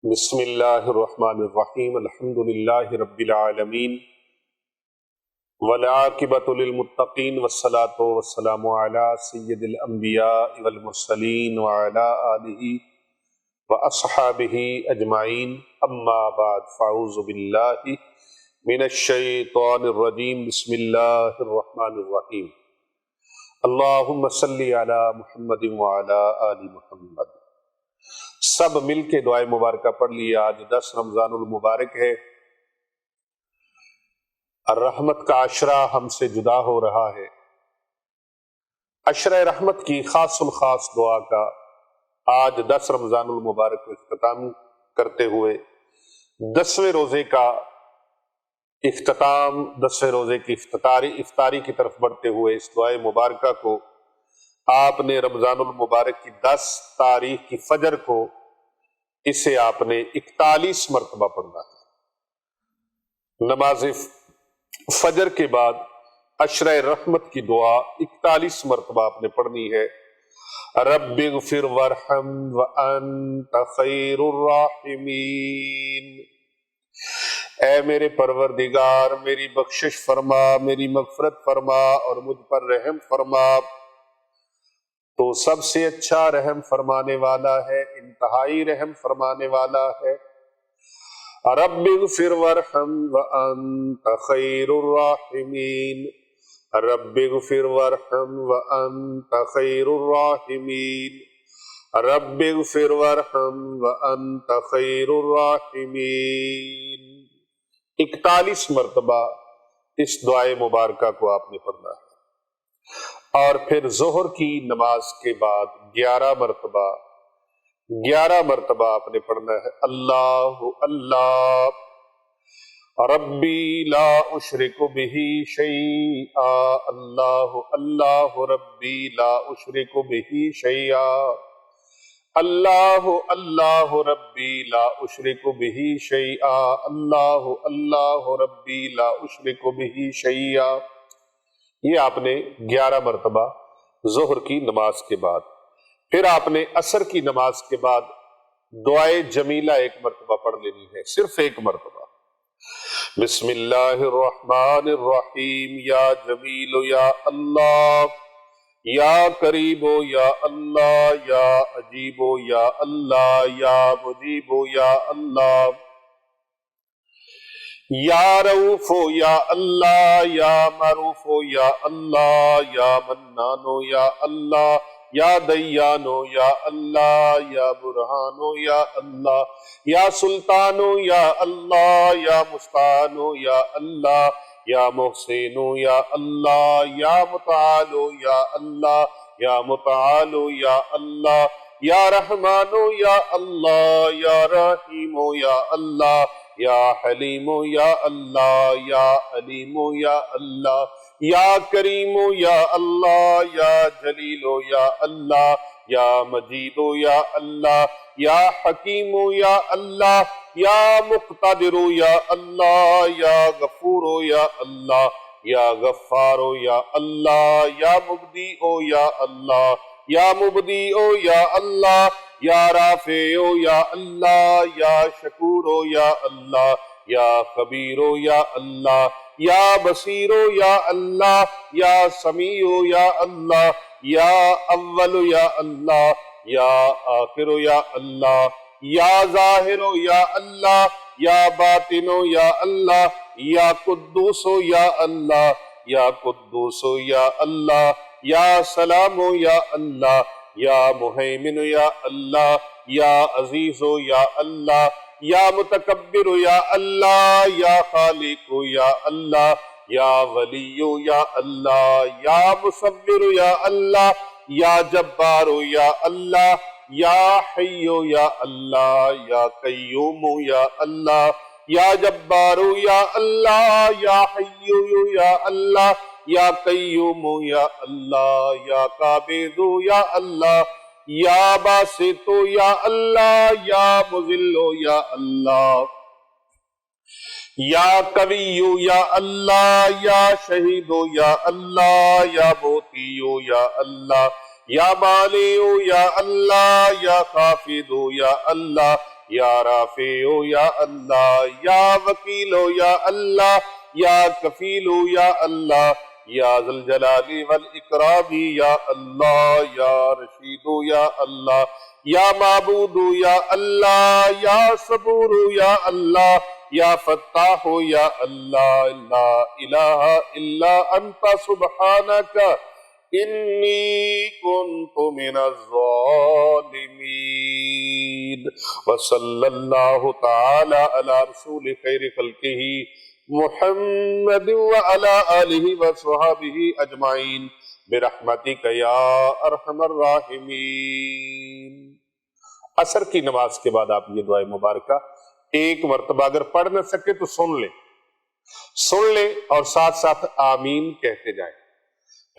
بسم اللہ الرحمن الرحیم الحمد للہ رب العالمین والعاقبۃ للمتقین والصلاۃ والسلام علی سید الانبیاء والمرسلین وعلی آلہ واصحابہ اجمعین اما بعد فاعوذ باللہ من الشیطان الرجیم بسم اللہ الرحمن الرحیم اللہم صلی علی محمد وعلی آل محمد۔ سب مل کے دعائے مبارکہ پڑھ لیے۔ آج 10 رمضان المبارک ہے، رحمت کا عشرہ ہم سے جدا ہو رہا ہے۔ عشرہ رحمت کی خاص الخاص دعا کا آج 10 رمضان المبارک کو اختتام کرتے ہوئے 10ویں روزے کا اختتام، 10ویں روزے کی افطاری کی طرف بڑھتے ہوئے اس دعائے مبارکہ کو آپ نے رمضان المبارک کی 10 تاریخ کی فجر کو اسے آپ نے 41 مرتبہ پڑھنا ہے۔ نماز فجر کے بعد عشرہ رحمت کی دعا 41 مرتبہ آپ نے پڑھنی ہے۔ رب اغفر وارحم وانت خیر الراحمین، اے میرے پروردگار میری بخشش فرما، میری مغفرت فرما اور مجھ پر رحم فرما، تو سب سے اچھا رحم فرمانے والا ہے، انتہائی رحم فرمانے والا ہے۔ رب اغفر وارحم وانت خیر الراحمین، رب اغفر وارحم وانت خیر الراحمین، رب اغفر وارحم وانت خیر الراحمین۔ 41 مرتبہ اس دعائے مبارکہ کو آپ نے پڑھنا ہے۔ اور پھر ظہر کی نماز کے بعد 11 مرتبہ آپ نے پڑھنا ہے۔ اللہ اللہ ربی لا اشرک بہ شیئا، اللہ اللہ ربی لا اشرک بہ شیئا، اللہ اللہ ربی لا اشرک بہ شیئا، اللہ اللہ ربی لا اشرک بہ شیئا۔ یہ آپ نے 11 مرتبہ ظہر کی نماز کے بعد۔ پھر آپ نے عصر کی نماز کے بعد دعائے جمیلہ 1 مرتبہ پڑھ لینی ہے، صرف 1 مرتبہ۔ بسم اللہ الرحمن الرحیم، یا جمیل یا اللہ، یا قریب یا اللہ، یا عجیب یا اللہ، یا مجیب یا اللہ، یا رؤوف یا اللہ، یا معروف یا اللہ، یا منان یا اللہ، یا دیان یا اللہ، یا برہان یا اللہ، یا سلطان یا اللہ، یا مستعان یا اللہ، یا محسن یا اللہ، یا متعال یا اللہ، یا متعال یا اللہ، یا رحمان یا اللہ، یا رحیم یا اللہ، یا حلیم یا اللہ، یا علیم یا اللہ، یا کریم یا اللہ، یا جلیل یا اللہ، یا مجید یا اللہ، یا حکیم یا اللہ، یا مقتدر یا اللہ، یا غفور یا اللہ، یا غفار یا اللہ، یا مبدی یا اللہ، یا مبدی یا اللہ، یا رافع یا اللہ، یا شکور یا اللہ، یا خبیر یا اللہ، یا بصیر یا اللہ، یا سمیع یا اللہ، یا اول یا اللہ، یا آخر یا اللہ، یا ظاہر یا اللہ، یا باطن یا اللہ، یا قدوس یا اللہ، یا قدوس یا اللہ، یا سلام یا اللہ، یا مہیمن یا اللہ، یا عزیز یا اللہ، یا متکبر یا اللہ، یا خالق یا اللہ، یا ولی یا اللہ، یا مصور یا اللہ، یا جبار یا اللہ، یا حی یا اللہ، یا قیوم یا اللہ، یا جبار یا اللہ، یا حی یا اللہ، یا قیوم یا اللہ، یا قابض یا اللہ، یا باسط یا اللہ، یا مذل یا اللہ، یا قوی یا اللہ، یا شہید یا اللہ، یا موتی یا اللہ، یا مانع یا اللہ، یا خافض یا اللہ، یا رافع یا اللہ، یا وکیل یا اللہ، یا کفیل یا اللہ، یا ذی الجلال والاکرام یا اللہ، یا رشید یا اللہ، یا معبود یا اللہ، یا صبور یا اللہ، یا فتاح یا اللہ، لا الہ الا انت سبحانک انی کنت من الظالمین۔ وصلی اللہ تعالی علی رسول خیر خلقہ محمد وعلی آلہ وصحبہ اجمعین برحمتک یا ارحم الراحمین۔ عصر کی نماز کے بعد آپ یہ دعائے مبارکہ ایک مرتبہ اگر پڑھ نہ سکے تو سن لیں اور ساتھ ساتھ آمین کہتے جائیں۔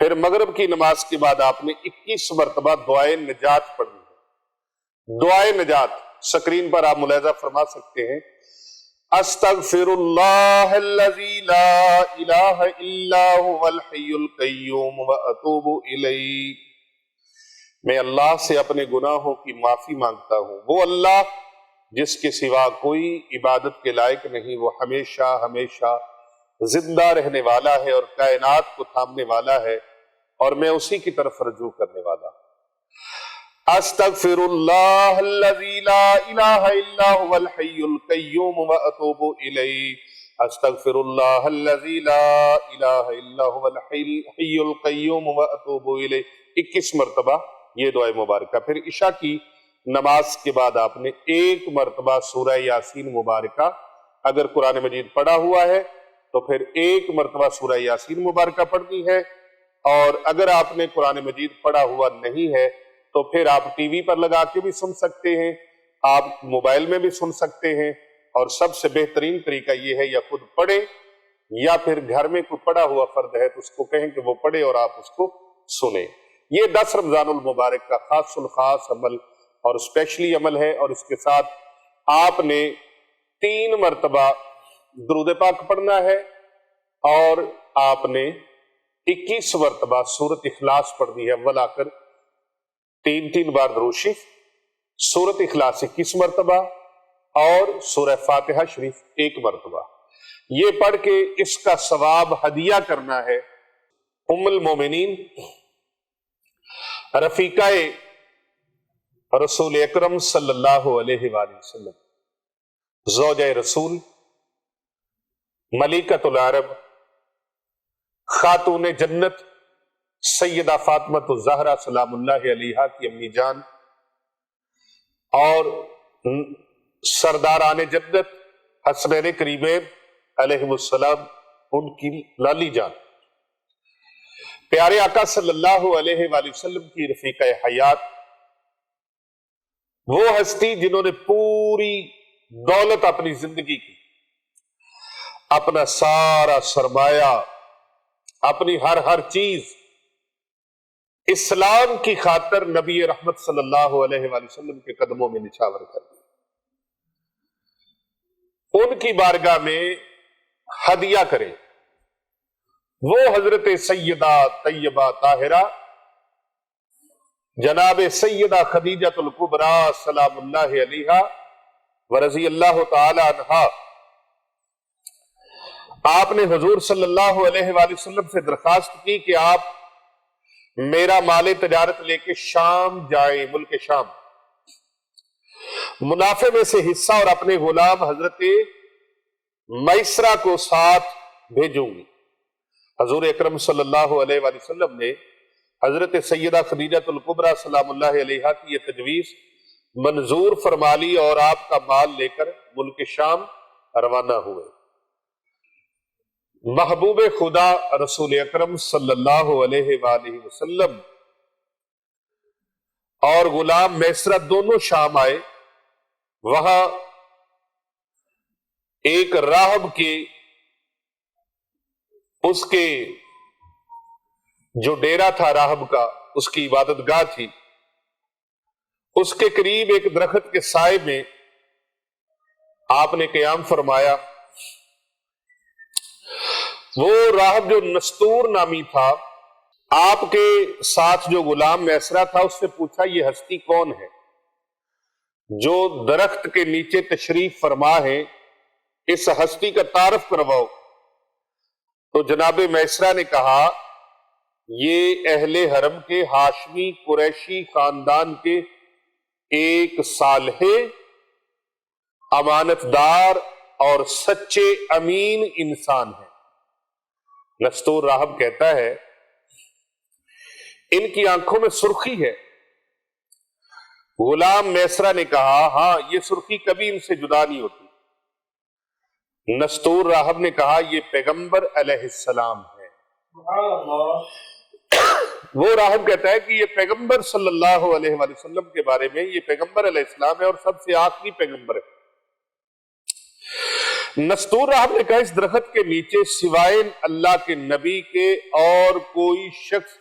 پھر مغرب کی نماز کے بعد آپ نے 21 مرتبہ دعائے نجات پڑھنی ہے۔ دعائے نجات سکرین پر آپ ملاحظہ فرما سکتے ہیں، استغفر اللہ الذی لا الہ الا هو الحی القیوم واتوب الیہ، میں اللہ سے اپنے گناہوں کی معافی مانگتا ہوں، وہ اللہ جس کے سوا کوئی عبادت کے لائق نہیں، وہ ہمیشہ ہمیشہ زندہ رہنے والا ہے اور کائنات کو تھامنے والا ہے، اور میں اسی کی طرف رجوع کرنے والا ہوں۔ استغفر اللہ الذی لا الہ الا هو الحی القیوم واتوب الیہ، استغفر اللہ الذی لا الہ الا هو الحی القیوم واتوب الیہ، 21 مرتبہ یہ دعائے مبارکہ۔ پھر عشاء کی نماز کے بعد آپ نے ایک مرتبہ سورہ یاسین مبارکہ، اگر قرآن مجید پڑھا ہوا ہے تو پھر ایک مرتبہ سورہ یاسین مبارکہ پڑھنی ہے، اور اگر آپ نے قرآن مجید پڑھا ہوا نہیں ہے تو پھر آپ ٹی وی پر لگا کے بھی سن سکتے ہیں، آپ موبائل میں بھی سن سکتے ہیں، اور سب سے بہترین طریقہ یہ ہے یا خود پڑھیں یا پھر گھر میں کوئی پڑھا ہوا فرد ہے تو اس کو کہیں کہ وہ پڑھے اور آپ اس کو سنیں۔ یہ 10 رمضان المبارک کا خاص الخاص عمل اور اسپیشلی عمل ہے، اور اس کے ساتھ آپ نے 3 مرتبہ درود پاک پڑھنا ہے، اور آپ نے 21 مرتبہ سورت اخلاص پڑھنی ہے، اول آ کر 3 بار درود شریف، سورت اخلاص 21 مرتبہ، اور سورہ فاتحہ شریف 1 مرتبہ۔ یہ پڑھ کے اس کا ثواب ہدیہ کرنا ہے ام المومنین رفیقہ رسول اکرم صلی اللہ علیہ وآلہ وسلم، زوجہ رسول، ملکۃ العرب، خاتون جنت، سیدہ فاطمہ الزہرا سلام اللہ علیہا کی امی جان، اور سرداران جنت حسنین کریمین علیہ السلام ان کی لالی جان، پیارے آقا صلی اللہ علیہ وآلہ وسلم کی رفیقہ حیات، وہ ہستی جنہوں نے پوری دولت اپنی زندگی کی، اپنا سارا سرمایہ، اپنی ہر چیز اسلام کی خاطر نبی رحمت صلی اللہ علیہ وآلہ وسلم کے قدموں میں نچھاور کر دی۔ ان کی بارگاہ میں ہدیہ کریں وہ حضرت سیدہ طیبہ طاہرہ جناب سیدہ خدیجہ الکبریٰ سلام اللہ علیہا ورضی اللہ تعالی عنہا، آپ نے حضور صلی اللہ علیہ وآلہ وسلم سے درخواست کی کہ آپ میرا مال تجارت لے کے شام جائیں، ملک شام، منافع میں سے حصہ اور اپنے غلام حضرت میسرہ کو ساتھ بھیجوں گی۔ حضور اکرم صلی اللہ علیہ وآلہ وسلم نے حضرت سیدہ خدیجہ الکبریٰ سلام اللہ علیہا کی یہ تجویز منظور فرما لی، اور آپ کا مال لے کر ملک شام روانہ ہوئے۔ محبوب خدا رسول اکرم صلی اللہ علیہ وآلہ وسلم اور غلام میسرہ دونوں شام آئے۔ وہاں ایک راہب کے اس کے جو ڈیرا تھا راہب کا، اس کی عبادت گاہ تھی، اس کے قریب ایک درخت کے سائے میں آپ نے قیام فرمایا۔ وہ راہب جو نستور نامی تھا، آپ کے ساتھ جو غلام میسرہ تھا، اس سے پوچھا یہ ہستی کون ہے جو درخت کے نیچے تشریف فرما ہے اس ہستی کا تعارف کرواؤ۔ تو جناب میسرہ نے کہا یہ اہل حرم کے ہاشمی قریشی خاندان کے ایک صالح، امانت دار اور سچے امین انسان ہیں۔ نستور راہب کہتا ہے ان کی آنکھوں میں سرخی ہے۔ غلام میسرہ نے کہا ہاں یہ سرخی کبھی ان سے جدا نہیں ہوتی۔ نستور راہب نے کہا یہ پیغمبر علیہ السلام ہے۔ وہ راہب کہتا ہے کہ یہ پیغمبر صلی اللہ علیہ وآلہ وسلم کے بارے میں، یہ پیغمبر علیہ السلام ہے اور سب سے آخری پیغمبر ہے۔ نستور راہب نے کہا اس درخت کے نیچے سوائے اللہ کے نبی کے اور کوئی شخص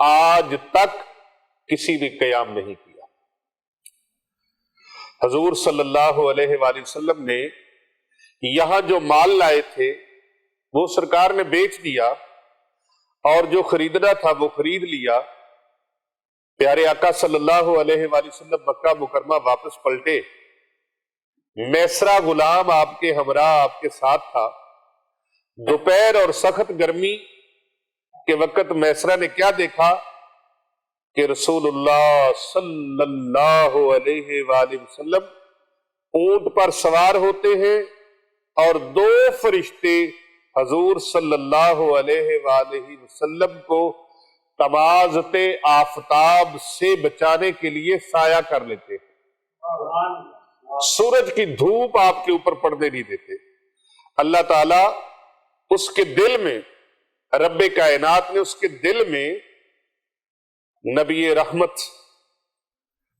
آج تک کسی نے قیام نہیں کیا۔ حضور صلی اللہ علیہ وآلہ وسلم نے یہاں جو مال لائے تھے وہ سرکار نے بیچ دیا، اور جو خریدنا تھا وہ خرید لیا۔ پیارے آقا صلی اللہ علیہ وآلہ وسلم مکہ مکرمہ واپس پلٹے۔ میسرہ غلام آپ کے ہمراہ آپ کے ساتھ تھا۔ دوپہر اور سخت گرمی کے وقت میسرہ نے کیا دیکھا کہ رسول اللہ صلی اللہ علیہ وآلہ وسلم اونٹ پر سوار ہوتے ہیں اور دو فرشتے حضور صلی اللہ علیہ وآلہ وسلم کو تمازت آفتاب سے بچانے کے لیے سایہ کر لیتے ہیں، سورج کی دھوپ آپ کے اوپر پڑنے نہیں دیتے۔ اللہ تعالیٰ اس کے دل میں، رب کائنات نے اس کے دل میں نبی رحمت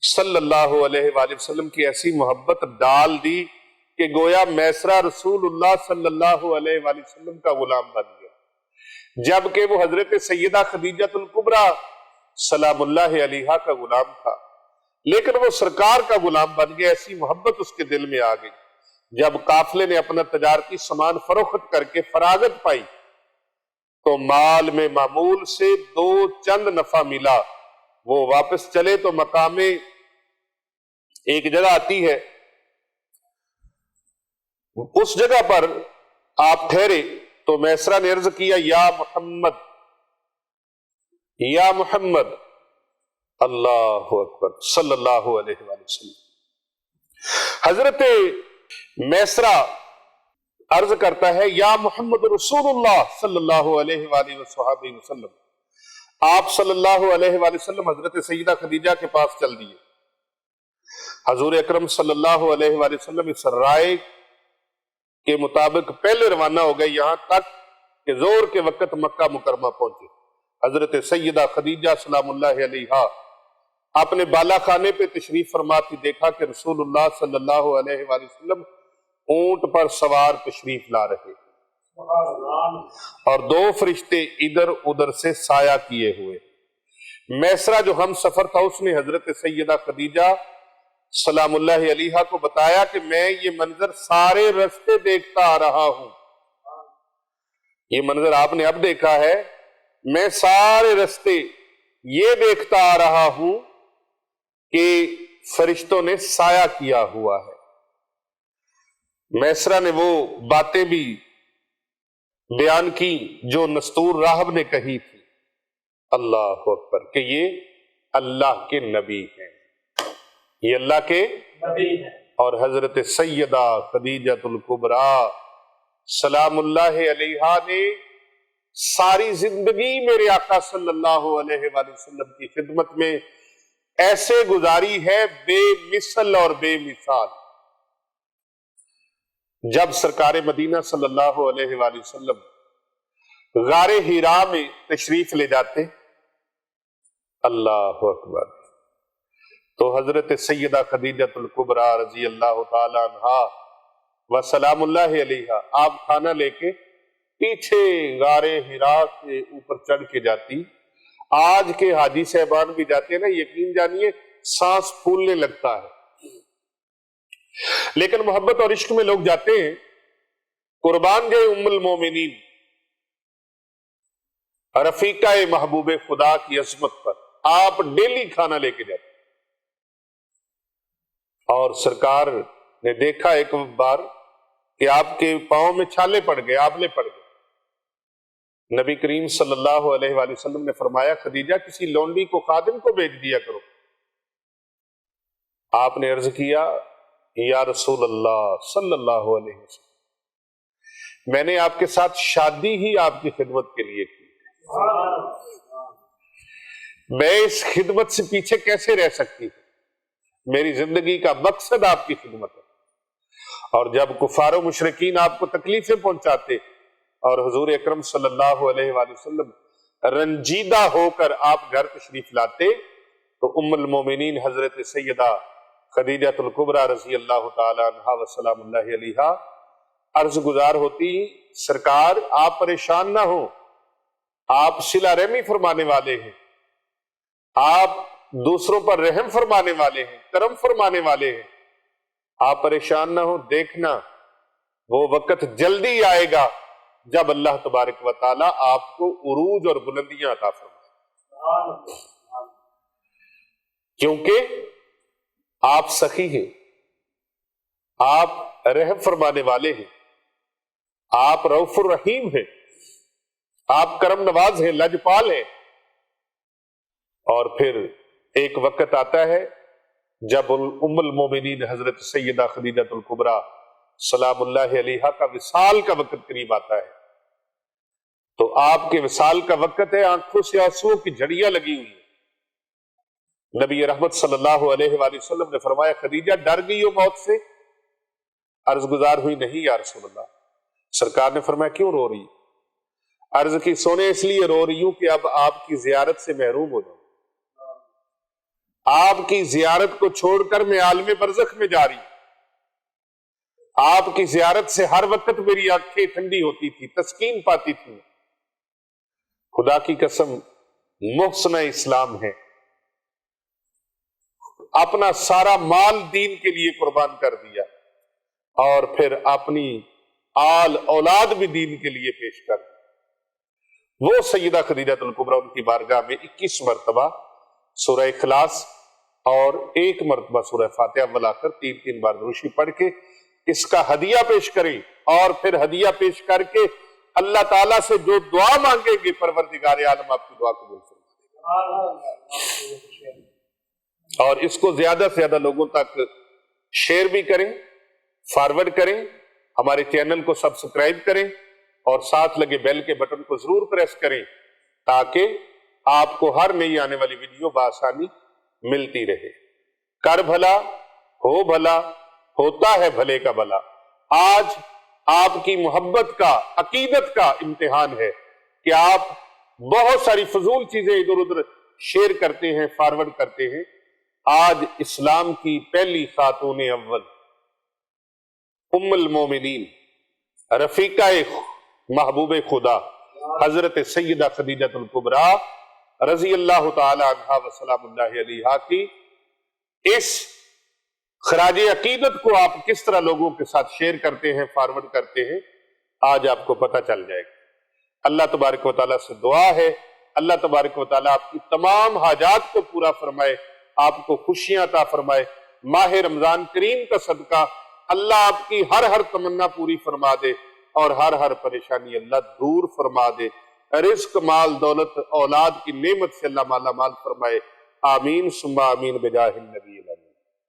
صلی اللہ علیہ وآلہ وسلم کی ایسی محبت ڈال دی کہ گویا میسرہ رسول اللہ صلی اللہ علیہ وآلہ وسلم کا غلام بن گیا، جبکہ وہ حضرت سیدہ خدیجہ الکبریٰ سلام اللہ علیہا کا غلام تھا، لیکن وہ سرکار کا غلام بن گیا۔ ایسی محبت اس کے دل میں آ گئی۔ جب قافلے نے اپنا تجارتی سامان فروخت کر کے فراغت پائی تو مال میں معمول سے دو چند نفع ملا۔ وہ واپس چلے تو مقام ایک جگہ آتی ہے، اس جگہ پر آپ ٹھہرے تو میسرہ نے عرض کیا یا محمد، یا محمد، اللہ اکبر صلی اللہ علیہ وآلہ وسلم۔ حضرت میسرہ عرض کرتا ہے یا محمد رسول اللہ صلی اللہ علیہ وآلہ وسلم۔ آپ صلی اللہ علیہ وآلہ وسلم حضرت سیدہ خدیجہ کے پاس چل دیے۔ حضور اکرم صلی اللہ علیہ وآلہ وسلم اس رائے کے مطابق پہلے روانہ ہو گئے، یہاں تک کہ زور کے وقت مکہ مکرمہ پہنچے۔ حضرت سیدہ خدیجہ سلام اللہ علیہا اپنے بالا خانے پہ تشریف فرما تھی، دیکھا کہ رسول اللہ صلی اللہ علیہ وآلہ وسلم اونٹ پر سوار تشریف لا رہے اور دو فرشتے ادھر ادھر سے سایہ کیے ہوئے۔ میسرہ جو ہم سفر تھا اس نے حضرت سیدہ خدیجہ سلام اللہ علیہا کو بتایا کہ میں یہ منظر سارے رستے دیکھتا آ رہا ہوں۔ یہ منظر آپ نے اب دیکھا ہے، میں سارے رستے یہ دیکھتا آ رہا ہوں کہ فرشتوں نے سایہ کیا ہوا ہے۔ میسرہ نے وہ باتیں بھی بیان کی جو نستور راہب نے کہی تھی، اللہ اکبر، کہ یہ اللہ کے نبی ہیں، یہ اللہ کے نبی ہیں۔ اور حضرت سیدہ خدیجہ الکبریٰ سلام اللہ علیہا نے ساری زندگی میرے آقا صلی اللہ علیہ وآلہ وسلم کی خدمت میں ایسے گزاری ہے بے مثل اور بے مثال۔ جب سرکار مدینہ صلی اللہ علیہ وآلہ وسلم غار حرا میں تشریف لے جاتے، اللہ اکبر، تو حضرت سیدہ خدیجہ الکبریٰ رضی اللہ تعالی عنہا و سلام اللہ علیہا آپ کھانا لے کے پیچھے غار حرا کے اوپر چڑھ کے جاتی۔ آج کے حاجی صاحبان بھی جاتے ہیں نا، یقین جانیے سانس پھولنے لگتا ہے، لیکن محبت اور عشق میں لوگ جاتے ہیں۔ قربان جائے ام المومنین رفیقہ محبوب خدا کی عظمت پر، آپ ڈیلی کھانا لے کے جاتے، اور سرکار نے دیکھا ایک بار کہ آپ کے پاؤں میں چھالے پڑ گئے، آبلے پڑ گئے۔ نبی کریم صلی اللہ علیہ وآلہ وسلم نے فرمایا خدیجہ کسی لونڈی کو، خادم کو بھیج دیا کرو۔ آپ نے عرض کیا یا رسول اللہ صلی اللہ علیہ وسلم، میں نے آپ کے ساتھ شادی ہی آپ کی خدمت کے لیے کی، میں اس خدمت سے پیچھے کیسے رہ سکتی ہوں؟ میری زندگی کا مقصد آپ کی خدمت ہے۔ اور جب کفار و مشرکین آپ کو تکلیفیں پہنچاتے اور حضور اکرم صلی اللہ علیہ وآلہ وسلم رنجیدہ ہو کر آپ گھر تشریف لاتے تو ام المومنین حضرت سیدہ خدیجہ الکبریٰ رضی اللہ تعالی عنہا وسلام اللہ علیہا عرض گزار ہوتی سرکار آپ پریشان نہ ہو، آپ صلہ رحمی فرمانے والے ہیں، آپ دوسروں پر رحم فرمانے والے ہیں، کرم فرمانے والے ہیں، آپ پریشان نہ ہو، دیکھنا وہ وقت جلدی آئے گا جب اللہ تبارک و تعالی آپ کو عروج اور بلندیاں عطا فرمائے، کیونکہ آپ سخی ہیں، آپ رحم فرمانے والے ہیں، آپ رؤوف الرحیم ہیں، آپ کرم نواز ہیں، لجپال ہیں۔ اور پھر ایک وقت آتا ہے جب ام المومنین حضرت سیدہ خدیجہ الکبریٰ سلام اللہ علیہا کا وصال کا وقت قریب آتا ہے، تو آپ کے وصال کا وقت ہے، آنکھوں سے آنسوؤں کی جھڑیاں لگی ہوئی ہیں۔ نبی رحمت صلی اللہ علیہ وآلہ وسلم نے فرمایا خدیجہ ڈر گئی ہو موت سے؟ عرض گزار ہوئی نہیں یا رسول اللہ۔ سرکار نے فرمایا کیوں رو رہی؟ عرض کی سونے اس لیے رو رہی ہوں کہ اب آپ کی زیارت سے محروم ہو جاؤں، آپ کی زیارت کو چھوڑ کر میں عالم برزخ میں جا رہی ہوں، آپ کی زیارت سے ہر وقت میری آنکھیں ٹھنڈی ہوتی تھی، تسکین پاتی تھی۔ خدا کی قسم محسن اسلام ہے، اپنا سارا مال دین کے لیے قربان کر دیا اور پھر اپنی آل اولاد بھی دین کے لیے پیش کر دی۔ وہ سیدہ خدیجہ الکبریٰ ان کی بارگاہ میں 21 مرتبہ سورہ اخلاص اور 1 مرتبہ سورہ فاتحہ ملا کر 3 بار درود پڑھ کے اس کا ہدیہ پیش کریں، اور پھر ہدیہ پیش کر کے اللہ تعالیٰ سے جو دعا مانگیں گے پروردگار عالم آپ کی دعا قبول فرمائے۔ اور اس کو زیادہ سے زیادہ لوگوں تک شیئر بھی کریں، فارورڈ کریں، ہمارے چینل کو سبسکرائب کریں اور ساتھ لگے بیل کے بٹن کو ضرور پریس کریں تاکہ آپ کو ہر نئی آنے والی ویڈیو بآسانی ملتی رہے۔ کر بھلا ہو بھلا ہوتا ہے بھلے کا بھلا۔ آج آپ کی محبت کا، عقیدت کا امتحان ہے کہ آپ بہت ساری فضول چیزیں ادھر ادھر شیئر کرتے ہیں، فارورڈ کرتے ہیں۔ آج اسلام کی پہلی خاتون اول ام المومنین رفیقہ محبوب خدا حضرت سیدہ خدیجہ الکبریٰ رضی اللہ تعالی عنہا وسلام اللہ علیہا کی اس خراج عقیدت کو آپ کس طرح لوگوں کے ساتھ شیئر کرتے ہیں، فارورڈ کرتے ہیں، آج آپ کو پتہ چل جائے گا۔ اللہ تبارک و تعالیٰ سے دعا ہے اللہ تبارک و تعالیٰ آپ کی تمام حاجات کو پورا فرمائے، آپ کو خوشیاں عطا فرمائے۔ ماہ رمضان کریم کا صدقہ اللہ آپ کی ہر تمنا پوری فرما دے اور ہر پریشانی اللہ دور فرما دے، رزق، مال، دولت، اولاد کی نعمت سے اللہ مالا مال فرمائے۔ آمین ثم آمین بجاہ النبی الامین۔